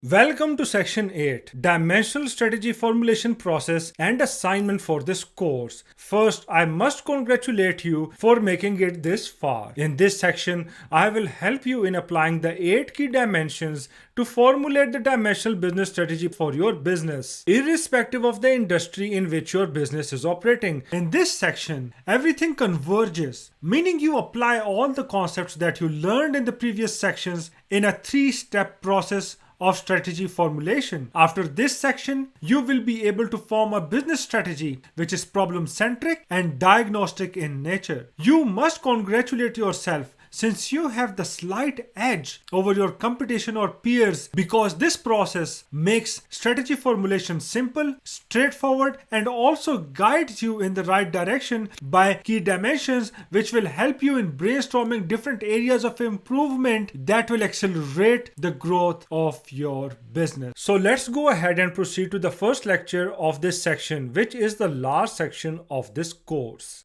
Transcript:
Welcome to Section 8, Dimensional Strategy Formulation Process and Assignment for this course. First, I must congratulate you for making it this far. In this section, I will help you in applying the 8 key dimensions to formulate the dimensional business strategy for your business, irrespective of the industry in which your business is operating. In this section, everything converges, meaning you apply all the concepts that you learned in the previous sections in a 3-step process of strategy formulation. After this section, you will be able to form a business strategy which is problem centric and diagnostic in nature. You must congratulate yourself since you have the slight edge over your competition or peers, because this process makes strategy formulation simple, straightforward, and also guides you in the right direction by key dimensions, which will help you in brainstorming different areas of improvement that will accelerate the growth of your business. So let's go ahead and proceed to the first lecture of this section, which is the last section of this course.